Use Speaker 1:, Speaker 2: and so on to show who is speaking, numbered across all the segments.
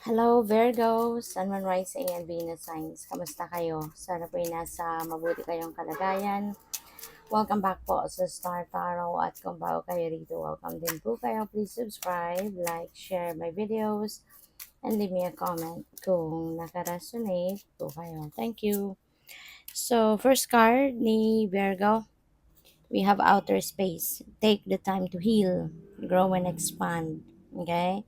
Speaker 1: Hello Virgo, Sun, Moon, Rising, and Venus signs. Kamusta kayo? Sana po ay nasa mabuti kayong kalagayan. Welcome back po sa Star Tarot at kung bago kayo rito, welcome din po kayo. Please subscribe, like, share my videos, and leave me a comment kung naka-resonate po kayo. Thank you. So, first card ni Virgo, we have outer space. Take the time to heal, grow, and expand. Okay?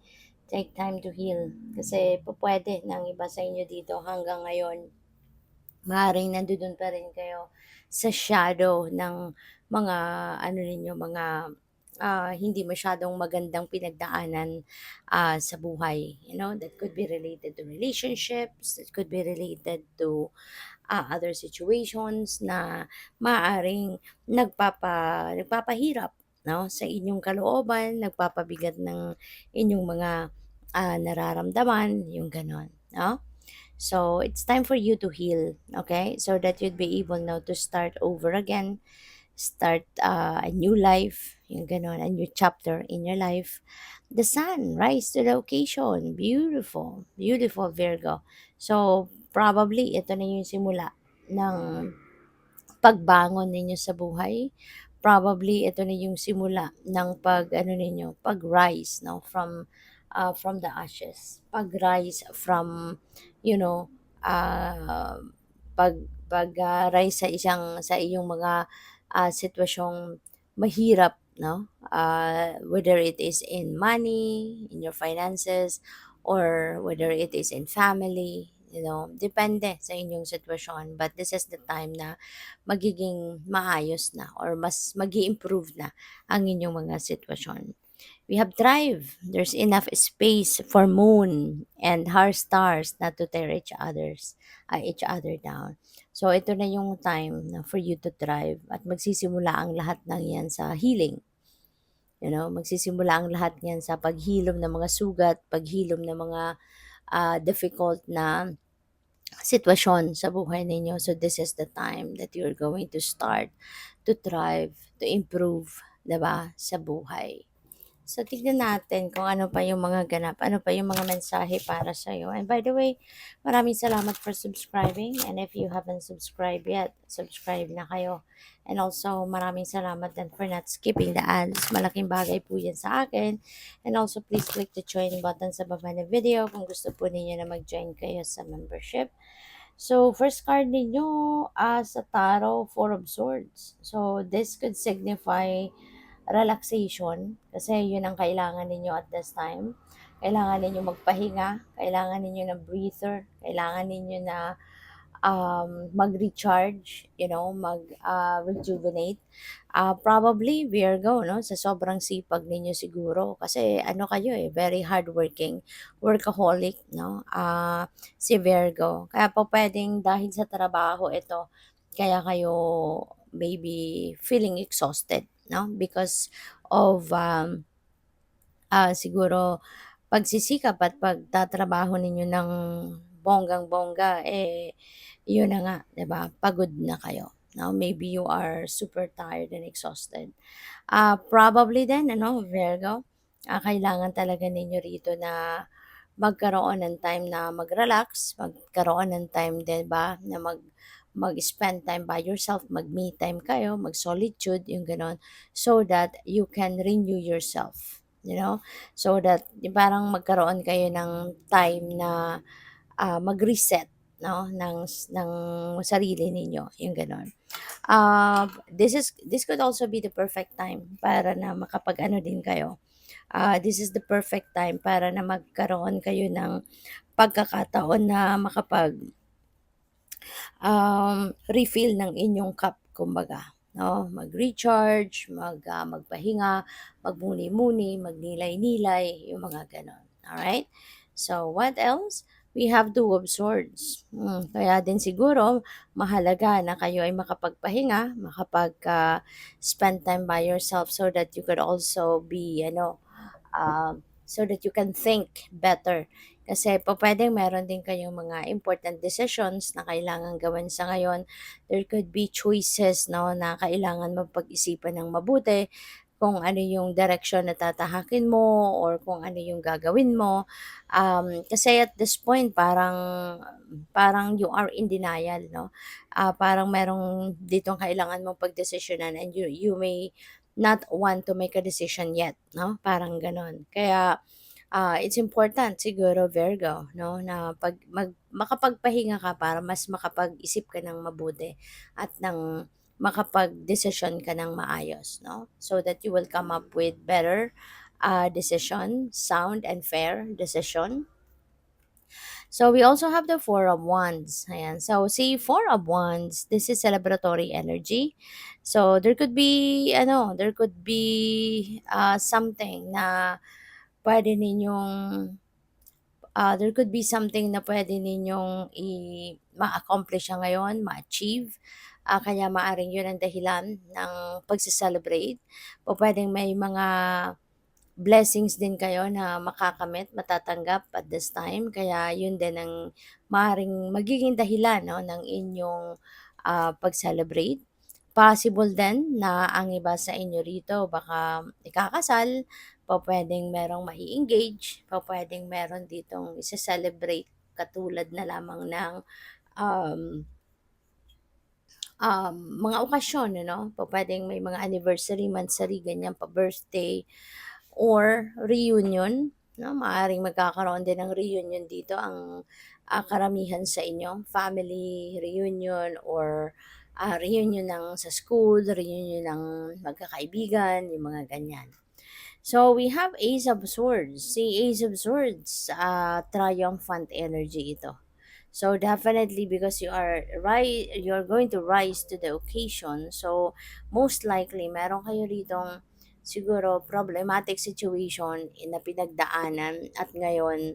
Speaker 1: Take time to heal. Kasi po pwede ng iba sa inyo dito hanggang ngayon, maaaring nandoon pa rin kayo sa shadow ng mga ano ninyo, mga hindi masyadong magandang pinagdaanan sa buhay. You know, that could be related to relationships, that could be related to other situations na maaring nagpapahirap, no, sa inyong kalooban, nagpapabigat ng inyong mga nararamdaman, yung ganon, no? So it's time for you to heal, okay? So that you'd be able now to start over again, start a new life, yung ganon, a new chapter in your life. The sun, rise to the occasion. Beautiful, beautiful Virgo. So probably ito na yung simula ng pagbangon ninyo sa buhay. Probably ito na yung simula ng pag ano ninyo, pag-rise, no, from the ashes. Pag-rise from, you know, uh, rise sa sa iyong mga sitwasyong mahirap, no? Whether it is in money, in your finances, or whether it is in family, you know, depende sa inyong sitwasyon. But this is the time na magiging maayos na or mas magi improve na ang inyong mga sitwasyon. We have thrive. There's enough space for moon and her stars not to tear each other down. So ito na yung time na for you to thrive at magsisimula ang lahat ng yan sa healing. You know, magsisimula ang lahat niyan sa paghilom ng mga sugat, paghilom ng mga difficult na sitwasyon sa buhay ninyo. So this is the time that you're going to start to thrive, to improve, 'di ba, sa buhay. So tignan natin kung ano pa yung mga ganap, ano pa yung mga mensahe para sa iyo. And by the way, maraming salamat for subscribing. And if you haven't subscribed yet, subscribe na kayo. And also, maraming salamat din for not skipping the ads. Malaking bagay po yan sa akin. And also, please click the join button sa baba ng video kung gusto po ninyo na mag-join kayo sa membership. So, first card ninyo sa Tarot, Four of Swords. So, this could signify relaxation kasi yun ang kailangan ninyo at this time. Kailangan ninyo magpahinga, kailangan ninyo ng breather, kailangan ninyo na mag-recharge, you know, mag-rejuvenate. Probably Virgo, no? Sa sobrang sipag ninyo siguro. Kasi ano kayo very hardworking, workaholic, no? Si Virgo. Kaya po pwedeng dahil sa trabaho ito, kaya kayo maybe feeling exhausted, no? Because of siguro pagsisikap at pagtatrabaho ninyo ng bonggang-bongga, yun na nga, 'di ba? Pagod na kayo. No, maybe you are super tired and exhausted. Probably then, ano, Virgo, kailangan talaga ninyo rito na magkaroon ng time na mag-relax, magkaroon ng time, 'di ba, na mag-spend time by yourself, mag-me time kayo, mag-solitude, yung gano'n, so that you can renew yourself, you know? So that parang magkaroon kayo ng time na mag-reset, no, ng sarili ninyo, yung gano'n. This could also be the perfect time para na makapag-ano din kayo. This is the perfect time para na magkaroon kayo ng pagkakataon na makapag refill ng inyong cup, kumbaga, no? Mag-recharge, magpahinga, magmuni-muni, magnilay-nilay, yung mga gano'n. Alright? So, what else? We have Two of Swords. Kaya din siguro, mahalaga na kayo ay makapagpahinga, spend time by yourself so that you could also be, so that you can think better. Kasi po pwedeng meron din kayong mga important decisions na kailangan gawin sa ngayon. There could be choices, no, na kailangan mapag-isipan ng mabuti. kung ano yung direksyon na tatahakin mo or kung ano yung gagawin mo. Kasi at this point parang parang you are in denial, 'no? Parang merong ditong kailangan mong pagdesisyonan and you may not want to make a decision yet, 'no? Parang gano'n. Kaya it's important siguro, Virgo, 'no, na makapagpahinga ka para mas makapag-isip ka ng mabuti at ng makapagdesisyon ka ng maayos, 'no? So that you will come up with better decision, sound and fair decision. So we also have the Four of Wands. Ayan. So see, Four of Wands, this is celebratory energy. So there could be something na pwede ninyong there could be something na pwede ninyong ma-accomplish siya ngayon, ma-achieve. Kaya maaring yun ang dahilan ng pagse-celebrate. Pupuwedeng may mga blessings din kayo na makakamit, matatanggap at this time. Kaya yun din ang maaaring magiging dahilan, 'no, ng inyong pag-celebrate. Possible din na ang iba sa inyo rito baka ikakasal, pupuwedeng merong mai-engage, pupuwedeng meron ditong ise-celebrate katulad na lamang ng, um, mga okasyon ano, pupuwedeng may mga anniversary, monthsary, ganyan, pa-birthday or reunion, 'no, maaaring magkakaroon din ng reunion dito ang karamihan sa inyo, family reunion or reunion ng sa school, reunion ng magkakaibigan, yung mga ganyan. So we have Ace of Swords. Si Ace of Swords, triumphant energy ito. So definitely because you're going to rise to the occasion. So most likely meron kayo ritong siguro problematic situation na pinagdaanan at ngayon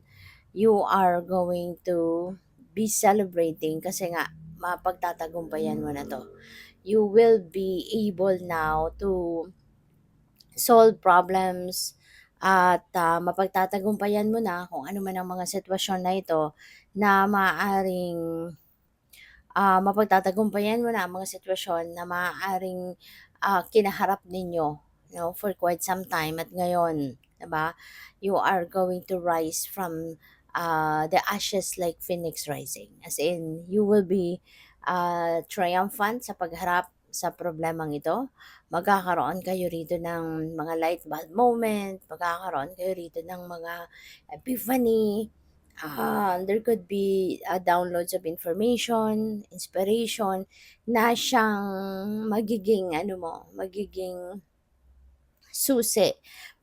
Speaker 1: you are going to be celebrating kasi nga mapagtatagumpayan mo na to. You will be able now to solve problems at mapagtatagumpayan mo na kung ano man ang mga sitwasyon na ito na maaaring mapagtatagumpayan mo na ang mga sitwasyon na maaaring kinaharap ninyo, for quite some time at ngayon, 'di ba? You are going to rise from the ashes like phoenix rising. As in, you will be triumphant sa pagharap sa problemang ito. Magkakaroon kayo rito ng mga light bulb moment, magkakaroon kayo rito ng mga epiphany, there could be downloads of information, inspiration na siyang magiging susi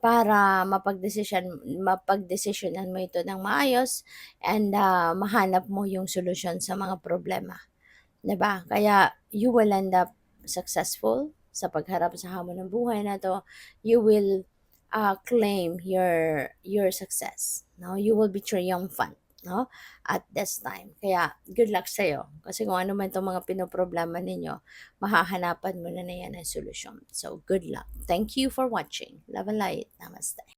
Speaker 1: para mapagdesisyonan mo ito ng maayos and mahanap mo yung solusyon sa mga problema. 'Di ba? Kaya you will end up successful sa pagharap sa hamon ng buhay na 'to. You will, claim your success, 'no? You will be triumphant, 'no, at this time. Kaya good luck sa'yo kasi kung ano man itong mga pinoproblema ninyo, mahahanapan mo na yan ng solusyon. So, good luck. Thank you for watching. Love and light. Namaste.